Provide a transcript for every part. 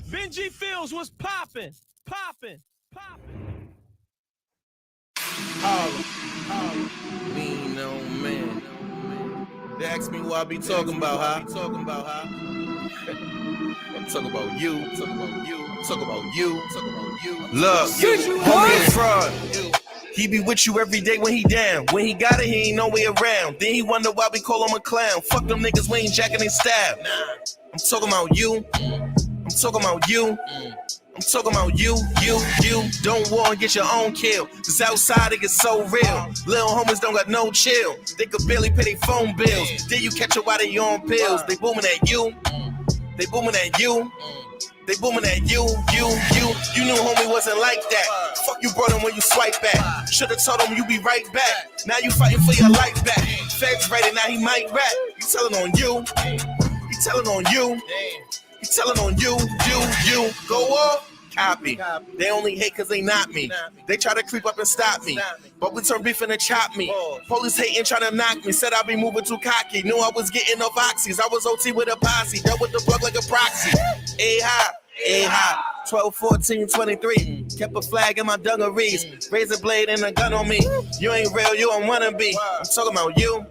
Benji Fields was popping. Mean old man. They ask me what I be talking about, huh? I'm talking about you. Look, homie a fraud. He be with you every day when he down. When he got it, he ain't no way around. Then he wonder why we call him a clown. Fuck them niggas, we ain't jacking their style. I'm talking about you. You. Don't war and get your own kill. Cause outside it gets so real. Little homies don't got no chill. They could barely pay their phone bills. Then you catch it while they on pills. They booming at you. You knew homie wasn't like that. Fuck you brought him when you swipe back. Should've told him you be right back. Now you fighting for your life back. Feds ready, now he might rap. He telling on you. You. Go off. Copy. They only hate cause they not me. They try to creep up and stop me. But we turn beef and chop me. Police hating trying to knock me. Said I be moving too cocky. Knew I was getting off oxys. I was OT with a posse. Dealt with the plug like a proxy. A-high. 12, 14, 23. Kept a flag in my dungarees. Razor blade and a gun on me. You ain't real, you don't wanna be. I'm talking about you.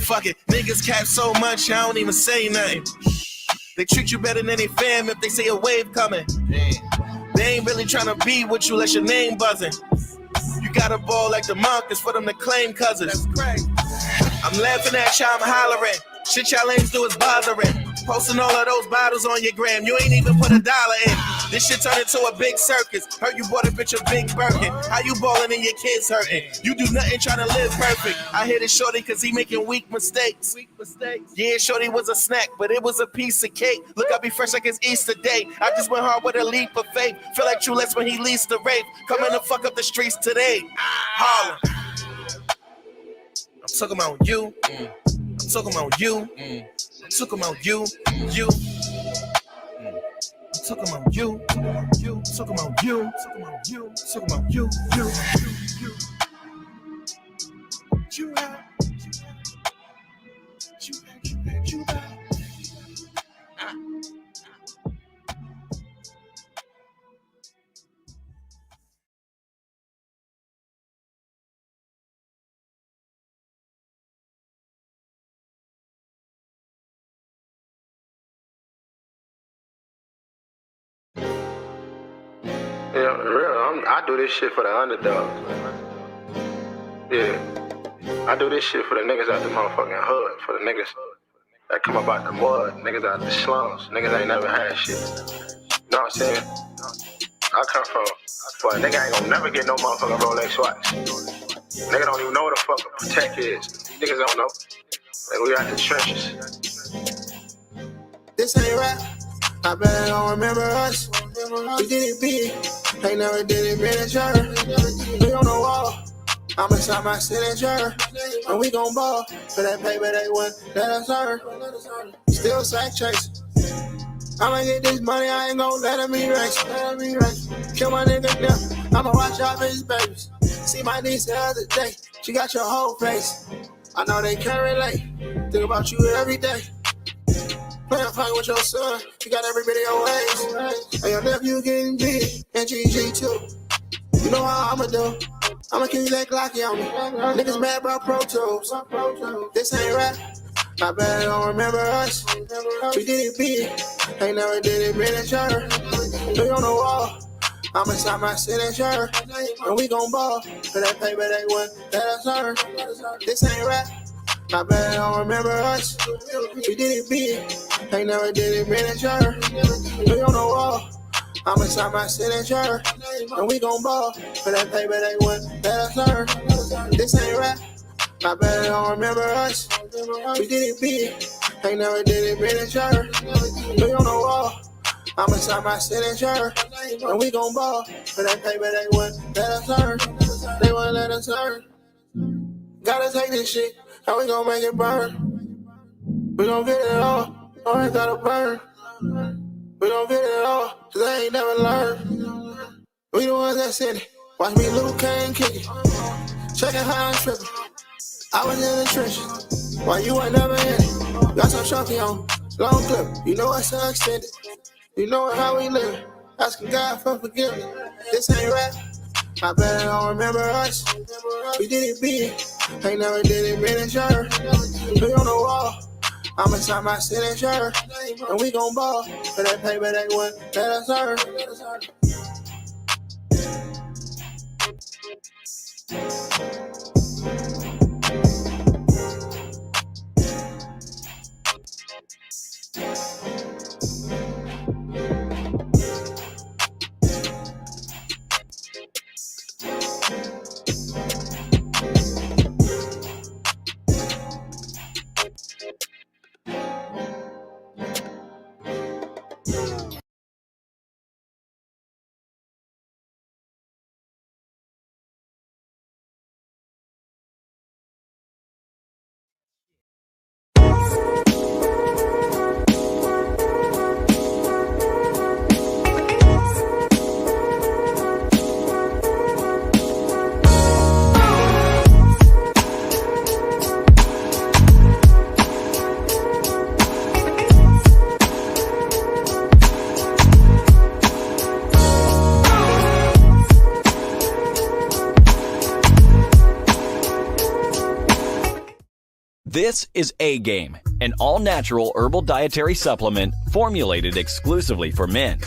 Fuck it. Niggas cap so much, I don't even say nothing. They treat you better than they fam if they say a wave coming. They ain't really tryna be with you unless your name buzzing. You got a ball like the Marcus for them to claim cousins. I'm laughing at y'all, I'm hollering. Shit y'all lames do is bothering. Posting all of those bottles on your gram, you ain't even put $1 in. This shit turned into a big circus. Heard you bought a bitch a big Birkin. How you ballin' and your kids hurting? You do nothing trying to live perfect. I hit it shorty cause he making weak mistakes. Yeah, shorty was a snack, but it was a piece of cake. Look, I be fresh like it's Easter Day. I just went hard with a leap of faith. Feel like True Less when he leads the rape. Coming to fuck up the streets today. Harlem. I'm talking about you. Yeah, real. I do this shit for the underdogs. Yeah. I do this shit for the niggas out the motherfucking hood. For the niggas that come up out the mud. Niggas out the slums. Niggas ain't never had shit. You know what I'm saying? I come from, but a nigga ain't gonna never get no motherfucking Rolex watch. Nigga don't even know what the fuck a Protect is. Niggas don't know. Like, we out the trenches. This ain't rap. I bet they don't remember us. We did it big. They never did it miniature. We on the wall. I'ma sign my signature. And we gon' ball. For that paper they wouldn't let us earn. Still sack chase. I'ma get this money, I ain't gon' let them erase. Kill my nigga now. I'ma watch out for his babies. See my niece the other day. She got your whole face. I know they can't relate. Think about you every day. Playing fine with your son, you got every video ways. And your nephew getting big, and GG too. You know how I'ma do. I'ma keep that Glocky on me. Niggas mad about Pro Tools. This ain't rap. I bet they don't remember us. We did it big. They never did it miniature. We on the wall. I'ma sign my signature. And we gon' ball. For that paper they wouldn't let us earn. This ain't rap. I bet they don't remember us. We did it big. They never did it miniature. We on the wall. I'ma sign my signature. And we gon' ball. For that paper they wouldn't let us earn. This ain't rap. I bet they don't remember us. We did it big. They never did it miniature. We on the wall. I'ma sign my signature. And we gon' ball. For that paper they wouldn't let us earn. They wouldn't let us earn. Gotta take this shit. How we gon' make it burn? We gon' get it all, or it gotta burn. We gon' get it all, cause I ain't never learned. We the ones that sent it. Watch me Luke Kane kick it. Checking how I'm tripping. I was in the trenches, while you ain't never in it. Got some chunky on, Long clip, you know it's so extended. You know how we live. Asking God for forgiveness. This ain't rap. I bet I don't remember us. We did it big. Ain't never did it miniature. We on the wall. I'ma sign my signature. And we gon' ball. For that paper they went, let us earn. This is A-Game, an all-natural herbal dietary supplement formulated exclusively for men.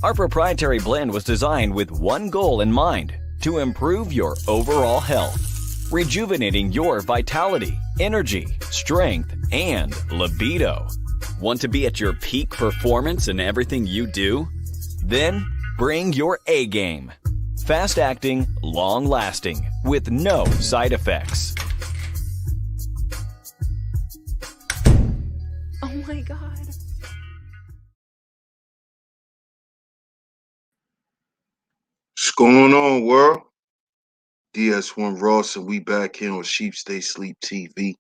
Our proprietary blend was designed with one goal in mind: to improve your overall health, rejuvenating your vitality, energy, strength, and libido. Want to be at your peak performance in everything you do? Then bring your A-Game. Fast-acting, long-lasting, with no side effects. Oh my God. What's going on, world? DS1 Ross, and we back here on Sheep Stay Sleep TV.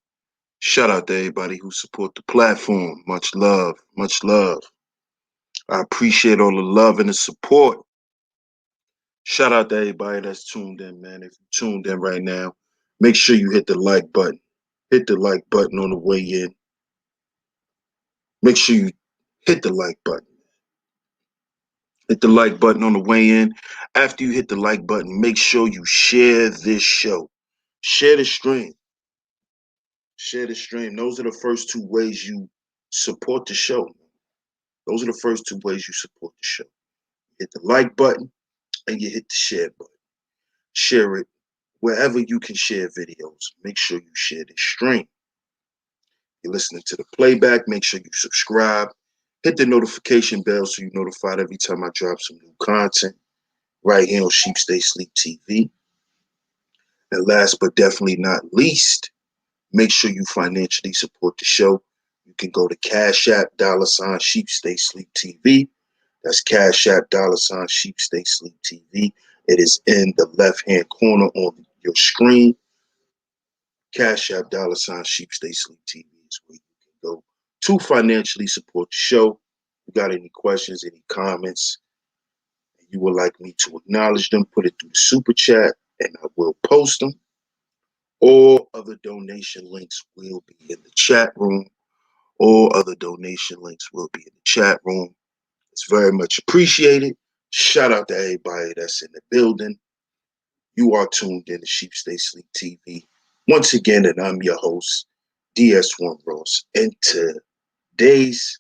Shout out to everybody who support the platform. Much love, much love. I appreciate all the love and the support. Shout out to everybody that's tuned in, man. If you're tuned in right now, make sure you hit the like button. Hit the like button on the way in. Make sure you hit the like button. Hit the like button on the way in. After you hit the like button, make sure you share this show. Share the stream. Share the stream. Those are the first two ways you support the show. Those are the first two ways you support the show. Hit the like button and you hit the share button. Share it wherever you can share videos. Make sure you share this stream. You're listening to the playback. Make sure you subscribe. Hit the notification bell so you're notified every time I drop some new content right here on Sheep Stay Sleep TV. And last but definitely not least, make sure you financially support the show. You can go to CashApp $Sheep Stay Sleep TV. That's CashApp $Sheep Stay Sleep TV. It is in the left-hand corner on your screen. CashApp $Sheep Stay Sleep TV is where you can go to financially support the show. If you got any questions, any comments, and you would like me to acknowledge them, put it through the super chat, and I will post them. All other donation links will be in the chat room. All other donation links will be in the chat room. It's very much appreciated. Shout out to everybody that's in the building. You are tuned in to Sheep Stay Sleep TV. Once again, and I'm your host, DS1 Ross. And today's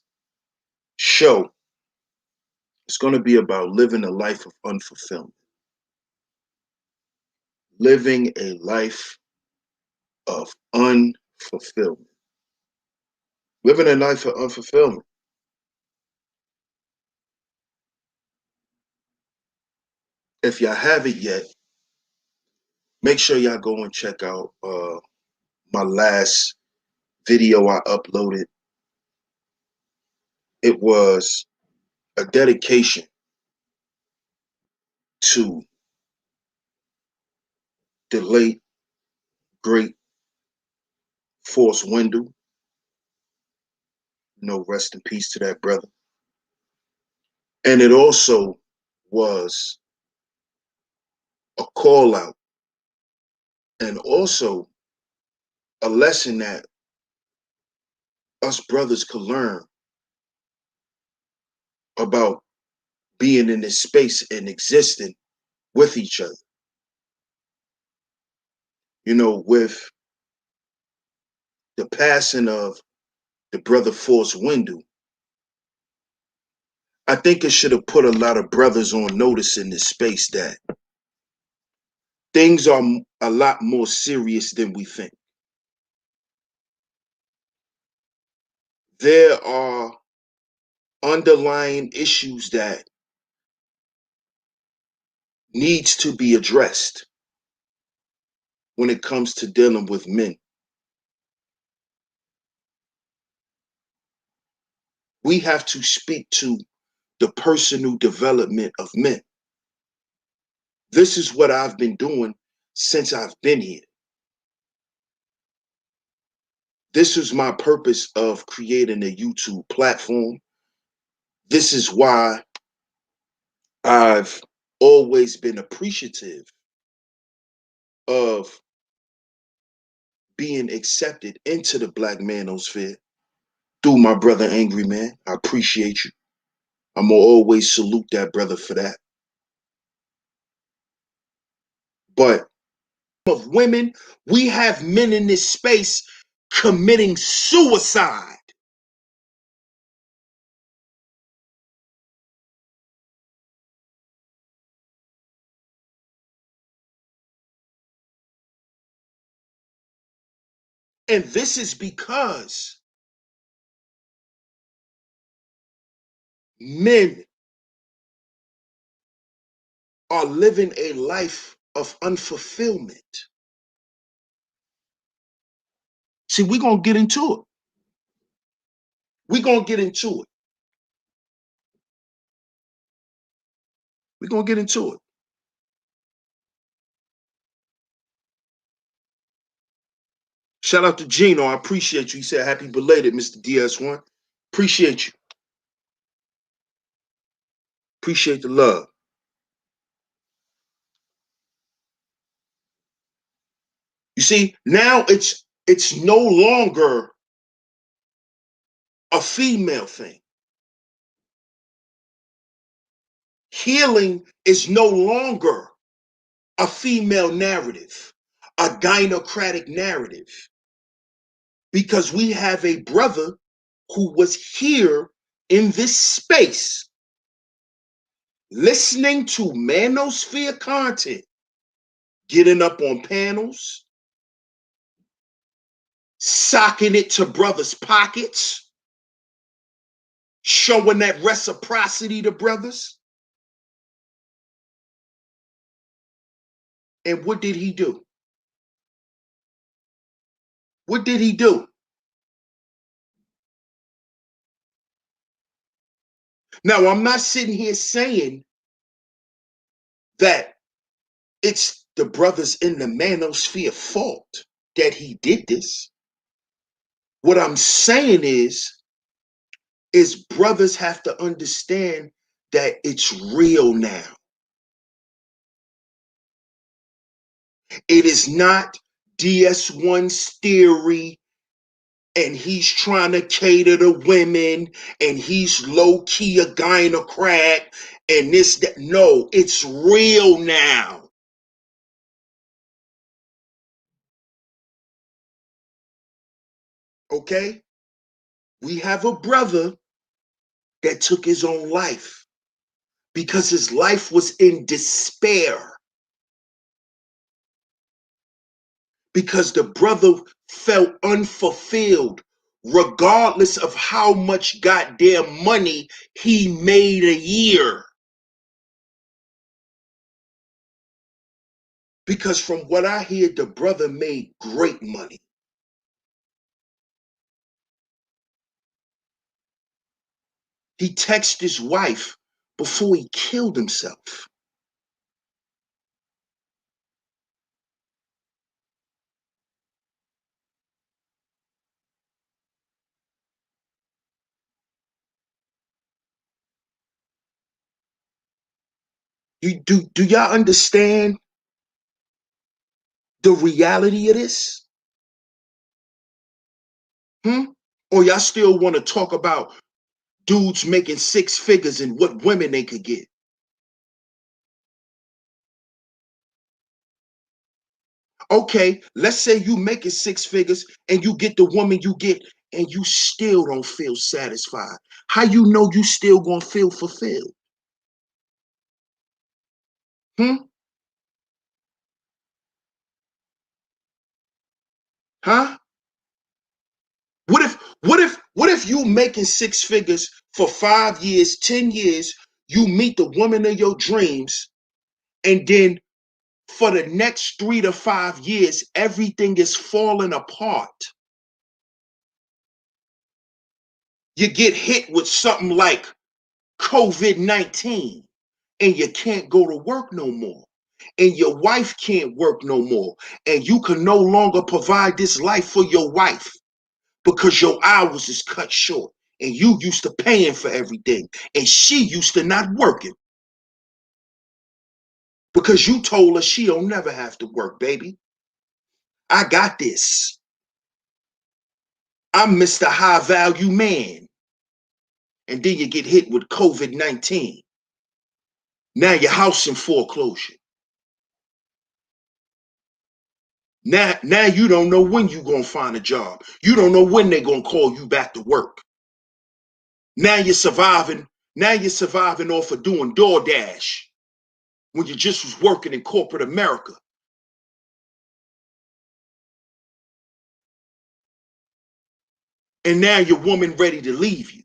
show is going to be about living a life of unfulfillment. Living a life of unfulfillment. Living a life of unfulfillment. If y'all haven't yet, make sure y'all go and check out my last video I uploaded. It was a dedication to the late, great Force Wendell. Rest in peace to that brother. And it also was a call out and also a lesson that us brothers could learn about being in this space and existing with each other. You know, with the passing of the brother Force Windu, I think it should have put a lot of brothers on notice in this space that things are a lot more serious than we think. There are underlying issues that needs to be addressed when it comes to dealing with men. We have to speak to the personal development of men. This is what I've been doing since I've been here. This is my purpose of creating a YouTube platform. This is why I've always been appreciative of being accepted into the Black manosphere through my brother Angry Man. I appreciate you. I'm gonna always salute that brother for that. But of women, we have men in this space committing suicide. And this is because men are living a life of unfulfillment. See, we're going to get into it. We're going to get into it. We're going to get into it. Shout out to Gino. I appreciate you. He said, happy belated, Mr. DS1. Appreciate you. Appreciate the love. You see, now it's no longer a female thing. Healing is no longer a female narrative, a gynocratic narrative, because we have a brother who was here in this space listening to manosphere content, getting up on panels, socking it to brothers' pockets, showing that reciprocity to brothers. And what did he do? What did he do? Now, I'm not sitting here saying that it's the brothers in the manosphere fault that he did this. What I'm saying is brothers have to understand that it's real now. It is not DS1's theory and he's trying to cater to women and he's low-key a gynocrat and this, that. No, it's real now. Okay? We have a brother that took his own life because his life was in despair. Because the brother felt unfulfilled regardless of how much goddamn money he made a year. Because from what I hear, the brother made great money. He texted his wife before he killed himself. Do y'all understand the reality of this? Or y'all still want to talk about dudes making 6 figures and what women they could get. Okay, let's say you making 6 figures and you get the woman you get and you still don't feel satisfied. How you know you still gonna feel fulfilled? Huh? What if you making 6 figures for 5 years, 10 years, you meet the woman of your dreams, and then for the next 3 to 5 years, everything is falling apart. You get hit with something like COVID-19 and you can't go to work no more. And your wife can't work no more. And you can no longer provide this life for your wife because your hours is cut short. And you used to paying for everything. And she used to not working. Because you told her she don't never have to work, baby. I got this. I'm Mr. High Value Man. And then you get hit with COVID-19. Now your house in foreclosure. Now you don't know when you're going to find a job. You don't know when they're going to call you back to work. Now you're surviving. Now you're surviving off of doing DoorDash when you just was working in corporate America. And now your woman ready to leave you.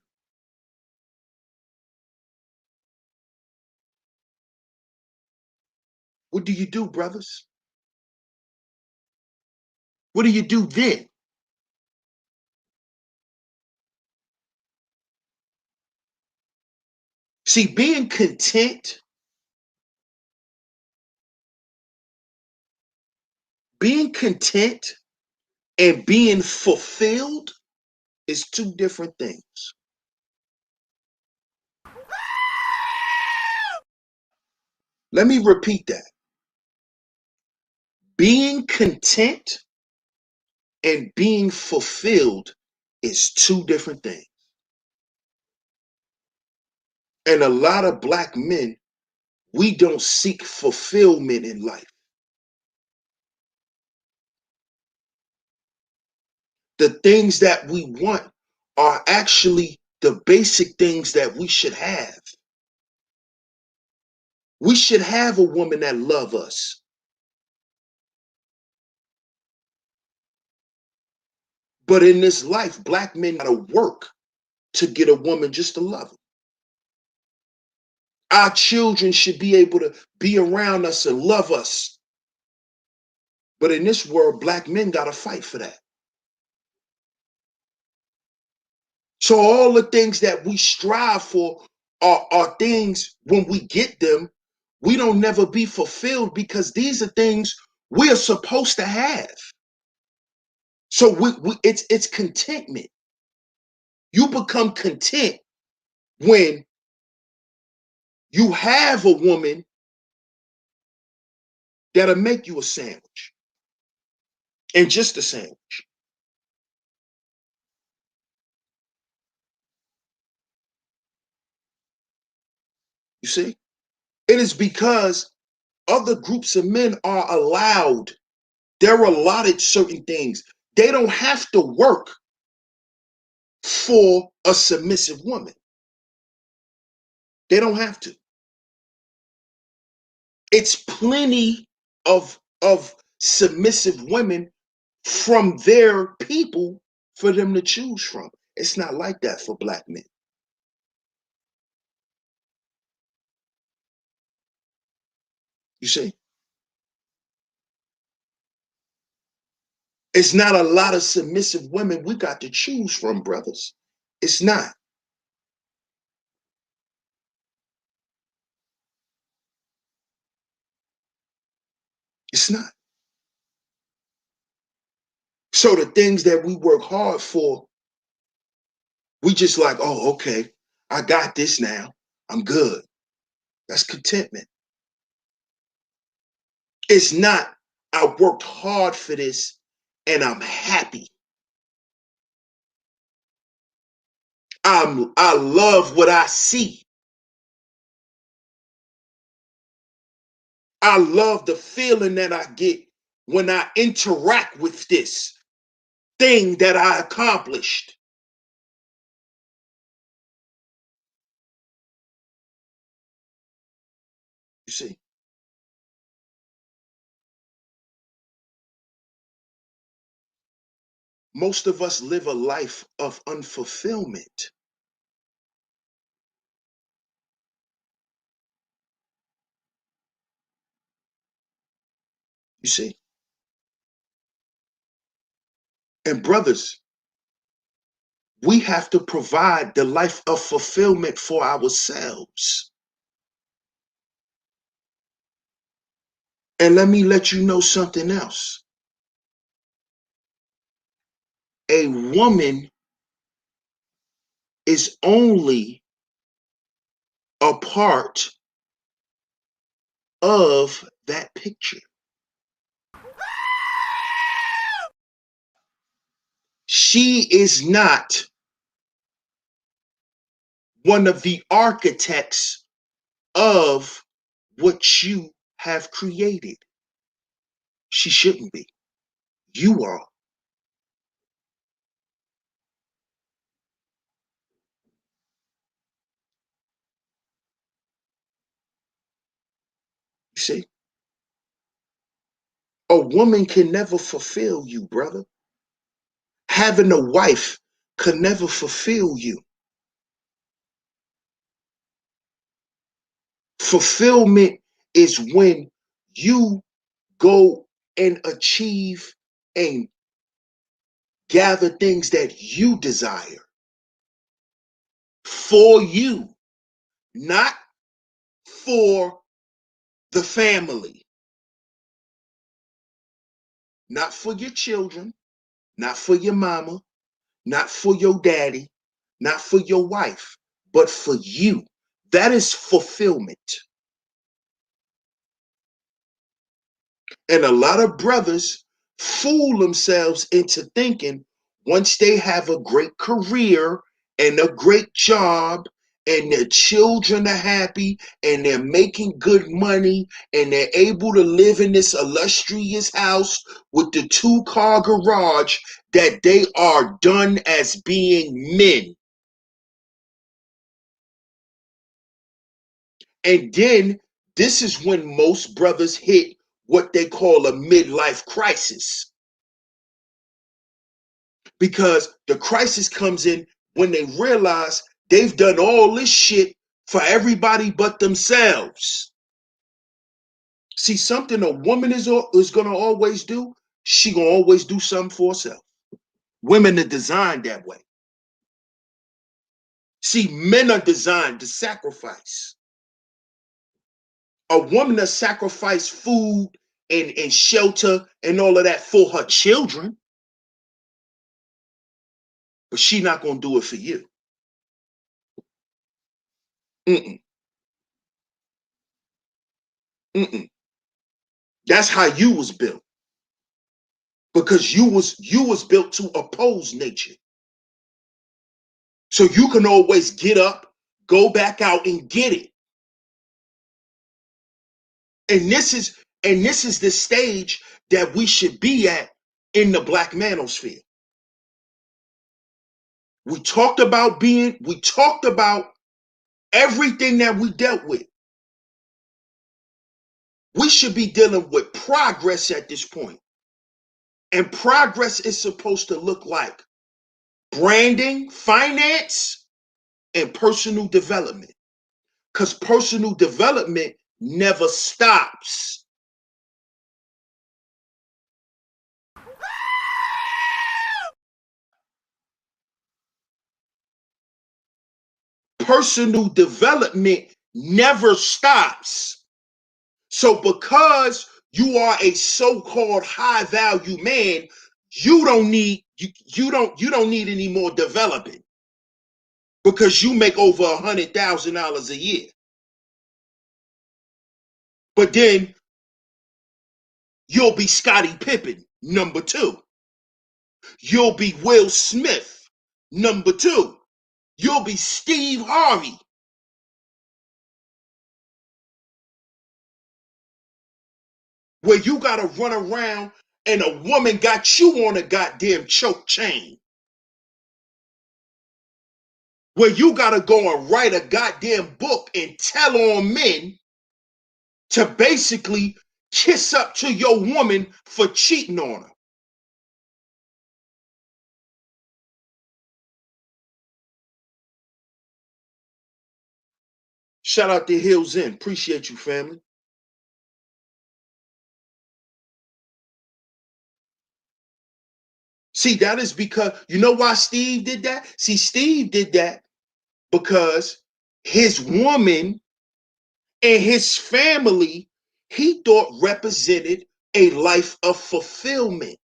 What do you do, brothers? What do you do then? See, being content and being fulfilled is 2 different things. Let me repeat that. Being content and being fulfilled is 2 different things. And a lot of Black men, we don't seek fulfillment in life. The things that we want are actually the basic things that we should have. We should have a woman that loves us. But in this life, Black men gotta work to get a woman just to love them. Our children should be able to be around us and love us. But in this world, Black men gotta fight for that. So all the things that we strive for are things, when we get them, we don't never be fulfilled because these are things we are supposed to have. So it's contentment. You become content when you have a woman that'll make you a sandwich, and just a sandwich. You see? It is because other groups of men are allowed, they're allotted certain things. They don't have to work for a submissive woman. They don't have to. It's plenty of submissive women from their people for them to choose from. It's not like that for Black men. You see? It's not a lot of submissive women we got to choose from, brothers. It's not. It's not. So the things that we work hard for, we just like, oh, okay, I got this now. I'm good. That's contentment. It's not, I worked hard for this and I'm happy. I love what I see. I love the feeling that I get when I interact with this thing that I accomplished. You see? Most of us live a life of unfulfillment. You see? And brothers, we have to provide the life of fulfillment for ourselves. And let me let you know something else. A woman is only a part of that picture. She is not one of the architects of what you have created. She shouldn't be. You are. You see? A woman can never fulfill you, brother. Having a wife could never fulfill you. Fulfillment is when you go and achieve and gather things that you desire for you, not for the family, not for your children, not for your mama, not for your daddy, not for your wife, but for you. That is fulfillment. And a lot of brothers fool themselves into thinking once they have a great career and a great job and their children are happy and they're making good money and they're able to live in this illustrious house with the 2-car garage, that they are done as being men. And then this is when most brothers hit what they call a midlife crisis. Because the crisis comes in when they realize they've done all this shit for everybody but themselves. See, something a woman is going to always do, she going to always do something for herself. Women are designed that way. See, men are designed to sacrifice. A woman will sacrifice food and shelter and all of that for her children, but she not going to do it for you. Mm-mm. Mm-mm. That's how you was built. Because you was built to oppose nature. So you can always get up, go back out and get it. And this is the stage that we should be at in the black manosphere. We talked about everything that we dealt with. We should be dealing with progress at this point. And progress is supposed to look like branding, finance, and personal development. Because personal development never stops. Personal development never stops. So because you are a so-called high value man, you don't need any more developing because you make over $100,000 a year. But then you'll be Scottie Pippen, number 2. You'll be Will Smith, number 2. You'll be Steve Harvey. Where you gotta run around and a woman got you on a goddamn choke chain. Where you gotta go and write a goddamn book and tell on men to basically kiss up to your woman for cheating on her. Shout out to Hills Inn. Appreciate you, family. See, that is because, you know why Steve did that? See, Steve did that because his woman and his family, he thought represented a life of fulfillment.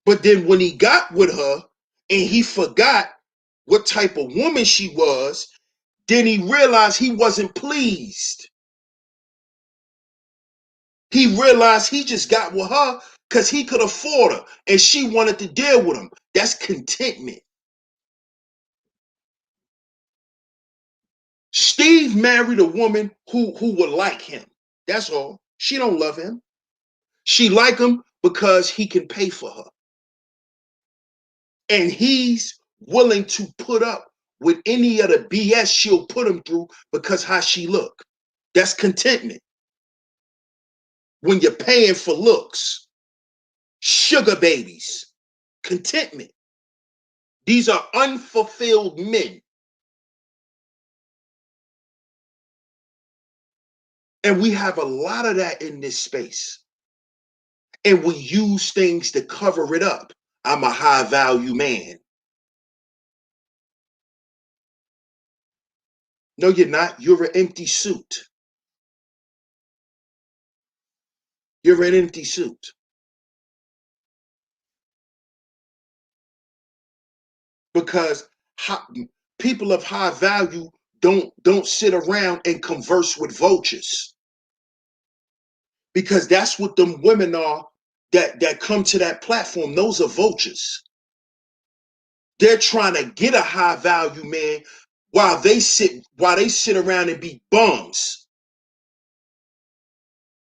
But then when he got with her and he forgot what type of woman she was, then he realized he wasn't pleased. He realized he just got with her because he could afford her and she wanted to deal with him. That's contentment. Steve married a woman who would like him. That's all. She don't love him. She like him because he can pay for her. And he's willing to put up with any of the BS she'll put him through because how she look. That's contentment. When you're paying for looks, sugar babies, contentment. These are unfulfilled men. And we have a lot of that in this space. And we use things to cover it up. I'm a high value man. No, you're not. You're an empty suit. You're an empty suit. Because people of high value don't sit around and converse with vultures. Because that's what them women are that come to that platform. Those are vultures. They're trying to get a high value man while they sit around and be bums.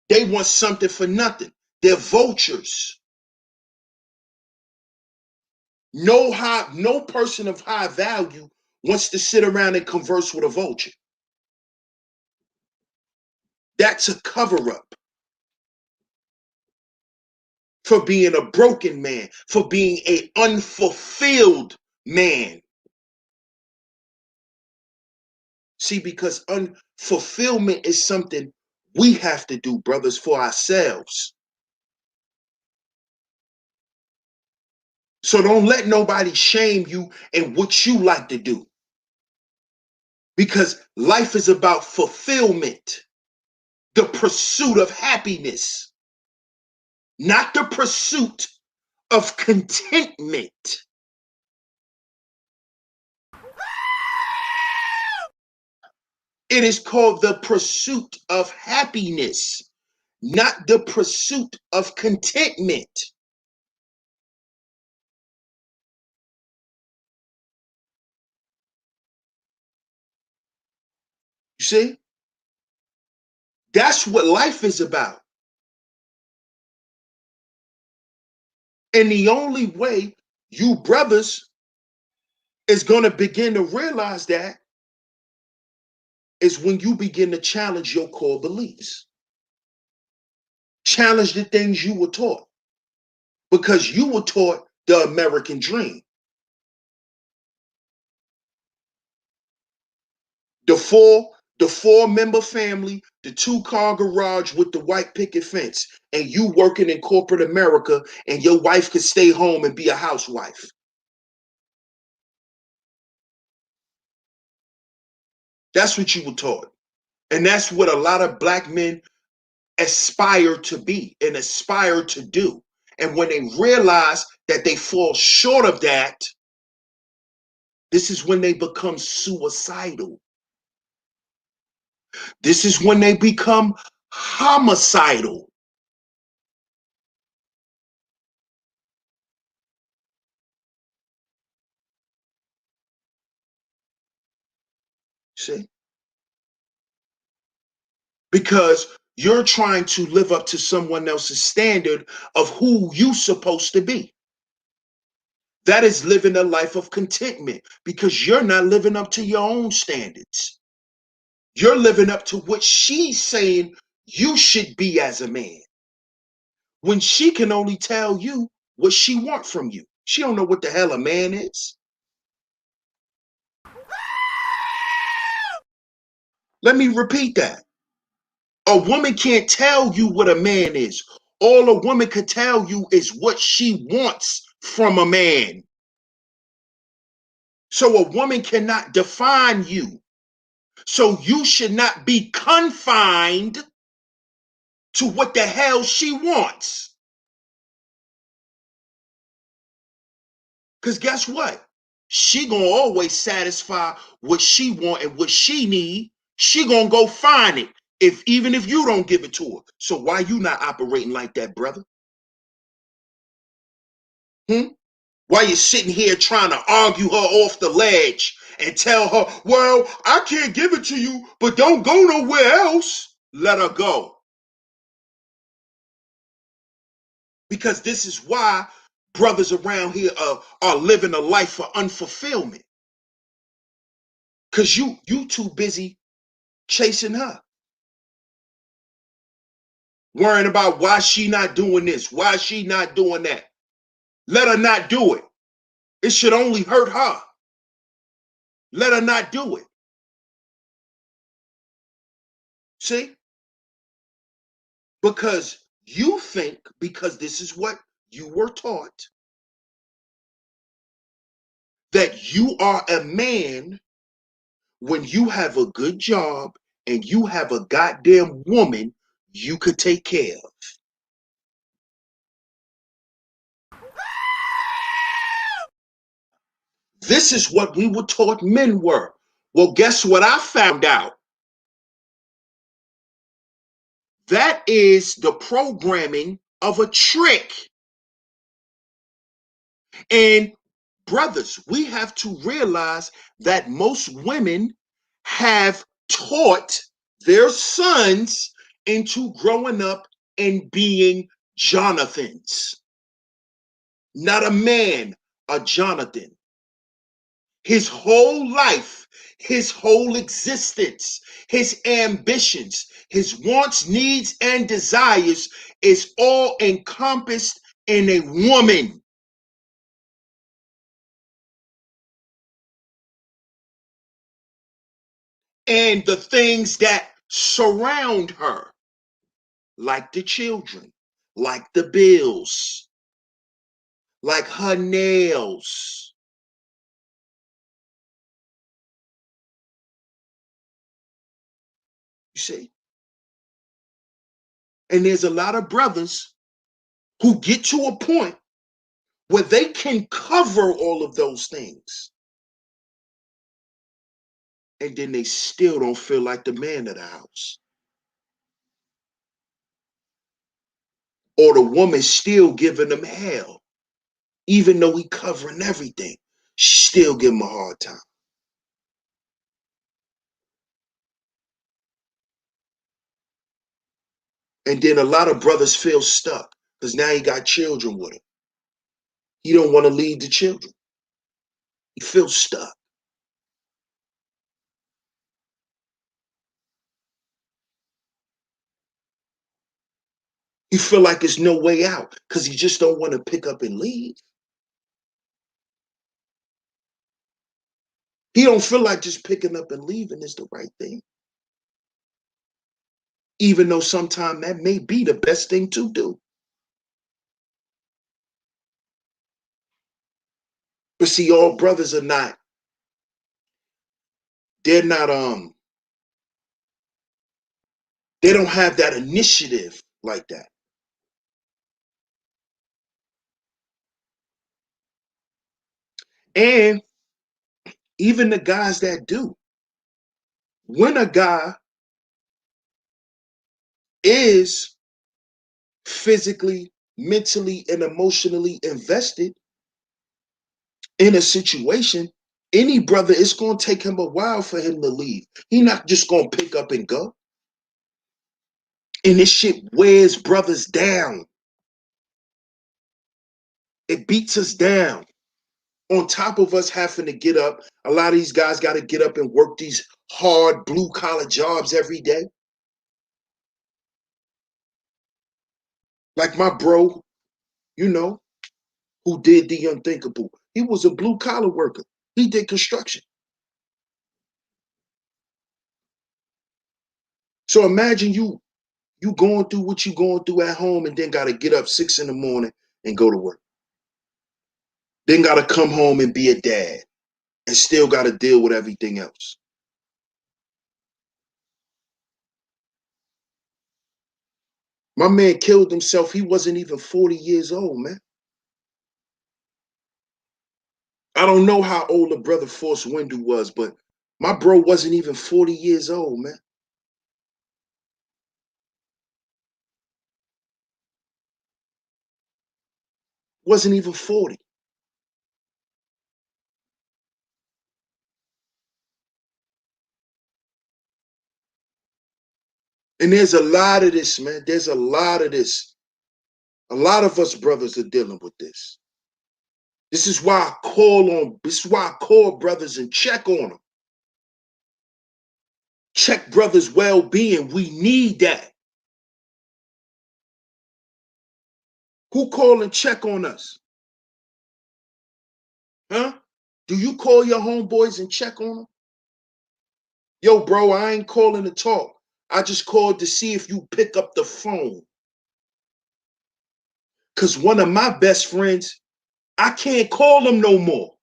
They want something for nothing. They're vultures. No person of high value wants to sit around and converse with a vulture. That's a cover-up for being a broken man, for being an unfulfilled man. See, because unfulfillment is something we have to do, brothers, for ourselves. So don't let nobody shame you in what you like to do. Because life is about fulfillment, the pursuit of happiness, not the pursuit of contentment. It is called the pursuit of happiness, not the pursuit of contentment. You see? That's what life is about. And the only way you brothers is going to begin to realize that is when you begin to challenge your core beliefs. Challenge the things you were taught. Because you were taught the American dream. The four-member family, the two-car garage with the white picket fence, and you working in corporate America, and your wife could stay home and be a housewife. That's what you were taught. And that's what a lot of black men aspire to be and aspire to do. And when they realize that they fall short of that, this is when they become suicidal. This is when they become homicidal. See? Because you're trying to live up to someone else's standard of who you supposed to be. That is living a life of contentment because you're not living up to your own standards. You're living up to what she's saying you should be as a man. When she can only tell you what she wants from you. She don't know what the hell a man is. Let me repeat that. A woman can't tell you what a man is. All a woman could tell you is what she wants from a man. So a woman cannot define you. So you should not be confined to what the hell she wants. Because guess what? She gonna always satisfy what she want and what she need. She gonna go find it, even if you don't give it to her. So why you not operating like that, brother? Why you sitting here trying to argue her off the ledge and tell her, well, I can't give it to you, but don't go nowhere else. Let her go. Because this is why brothers around here are living a life for unfulfillment. Because you too busy chasing her. Worrying about why she not doing this, why she not doing that. Let her not do it. It should only hurt her. Let her not do it. See? Because you think, because this is what you were taught, that you are a man when you have a good job and you have a goddamn woman you could take care of. This is what we were taught men were. Well, guess what I found out? That is the programming of a trick. And brothers, we have to realize that most women have taught their sons into growing up and being Jonathans. Not a man, a Jonathan. His whole life, his whole existence, his ambitions, his wants, needs, and desires is all encompassed in a woman. And the things that surround her, like the children, like the bills, like her nails. You see? And there's a lot of brothers who get to a point where they can cover all of those things. And then they still don't feel like the man of the house. Or the woman still giving them hell. Even though he covering everything, still give him a hard time. And then a lot of brothers feel stuck because now he got children with him. He don't want to leave the children. He feels stuck. He feel like there's no way out because he just don't want to pick up and leave. He don't feel like just picking up and leaving is the right thing. Even though sometimes that may be the best thing to do. But see, all brothers are not, they're not, they don't have that initiative like that. And even the guys that do, when a guy is physically, mentally, and emotionally invested in a situation, Any brother, it's going to take him a while for him to leave. He not just going to pick up and go. And this shit wears brothers down. It beats us down. On top of us having to get up, a lot of these guys got to get up and work these hard blue-collar jobs every day. Like my bro, you know, who did the unthinkable. He was a blue-collar worker. He did construction. So imagine you going through what you going through at home and then got to get up 6 in the morning and go to work. Then got to come home and be a dad and still got to deal with everything else. My man killed himself. He wasn't even 40 years old, man. I don't know how old a brother Force Windu was, but my bro wasn't even 40 years old, man. Wasn't even 40. And there's a lot of this, man. There's a lot of this. A lot of us brothers are dealing with this. This is why I call brothers and check on them. Check brothers' well-being. We need that. Who call and check on us? Huh? Do you call your homeboys and check on them? Yo, bro, I ain't calling to talk. I just called to see if you pick up the phone. Because one of my best friends, I can't call him no more.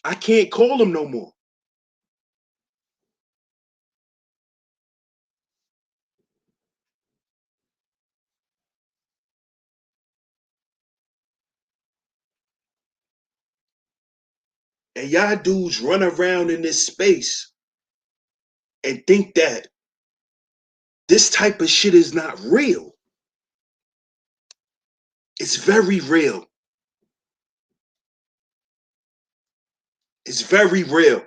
I can't call him no more. And y'all dudes run around in this space and think that this type of shit is not real. It's very real. It's very real.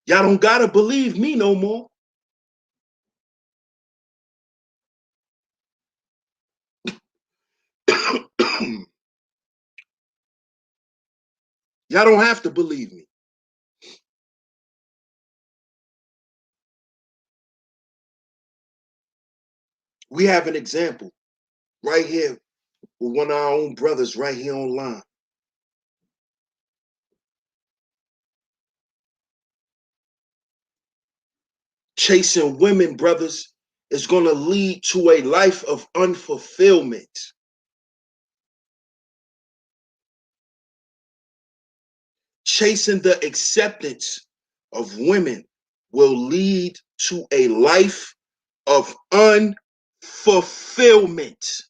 Y'all don't gotta believe me no more. Y'all don't have to believe me. We have an example right here with one of our own brothers right here online. Chasing women, brothers, is going to lead to a life of unfulfillment. Chasing the acceptance of women will lead to a life of unfulfillment.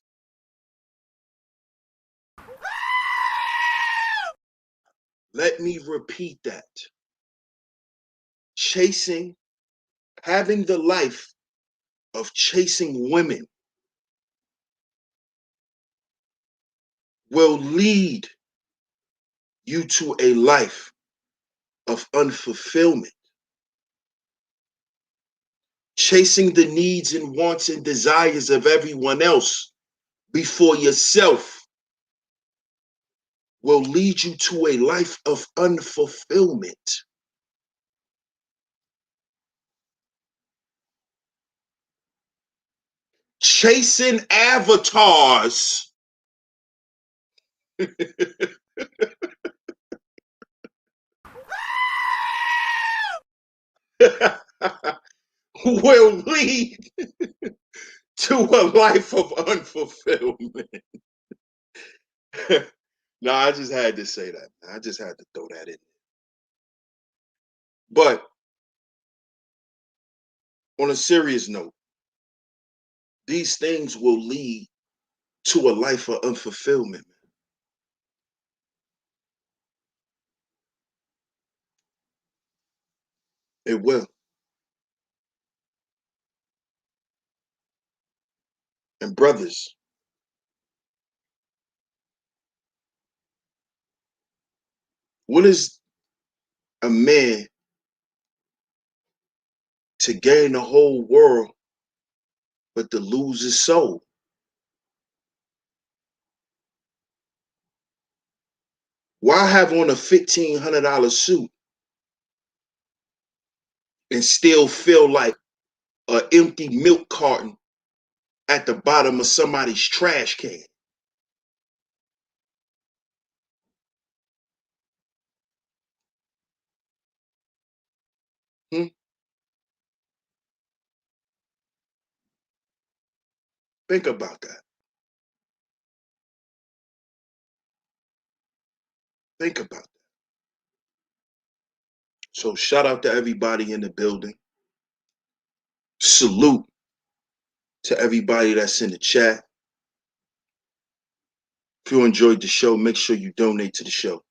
Let me repeat that. Having the life of chasing women will lead you to a life of unfulfillment. Chasing the needs and wants and desires of everyone else before yourself will lead you to a life of unfulfillment. Chasing avatars will lead to a life of unfulfillment. No, I just had to say that. I just had to throw that in. But on a serious note, these things will lead to a life of unfulfillment. It will. And brothers, what is a man to gain the whole world but to lose his soul? Why have on a $1,500 suit and still feel like an empty milk carton at the bottom of somebody's trash can? Hmm? Think about that. Think about that. So shout out to everybody in the building. Salute to everybody that's in the chat. If you enjoyed the show, make sure you donate to the show.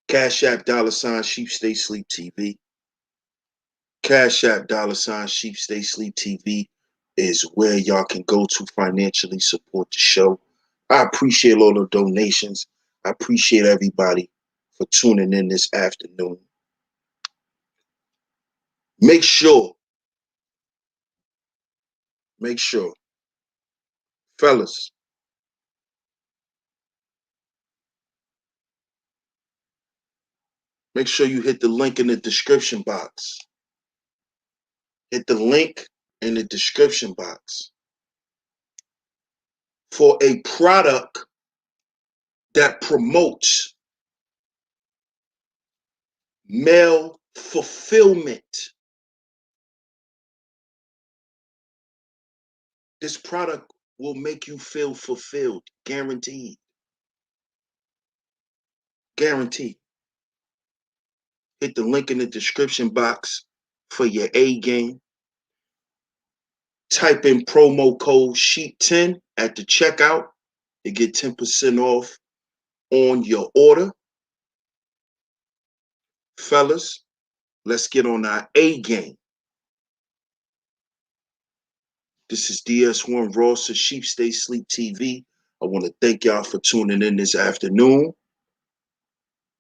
CashApp $SheepStaySleepTV. CashApp $SheepStaySleepTV is where y'all can go to financially support the show. I appreciate all the donations. I appreciate everybody for tuning in this afternoon. Make sure, fellas, make sure you hit the link in the description box. Hit the link in the description box for a product that promotes male fulfillment. This product will make you feel fulfilled, guaranteed. Guaranteed. Hit the link in the description box for your A game. Type in promo code SHEEP10 at the checkout to get 10% off on your order. Fellas, let's get on our A game. This is DS1 Ross of Sheep Stay Sleep TV. I want to thank y'all for tuning in this afternoon.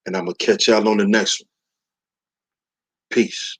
And I'm going to catch y'all on the next one. Peace.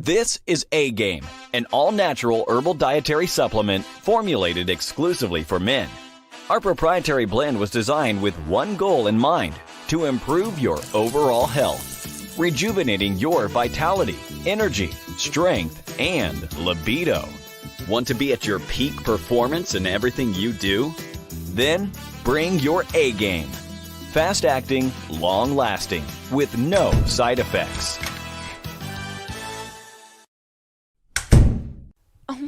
This is A Game, an all-natural herbal dietary supplement formulated exclusively for men. Our proprietary blend was designed with one goal in mind: to improve your overall health, rejuvenating your vitality, energy, strength, and libido. Want to be at your peak performance in everything you do? Then bring your A game. Fast-acting, long-lasting, with no side effects.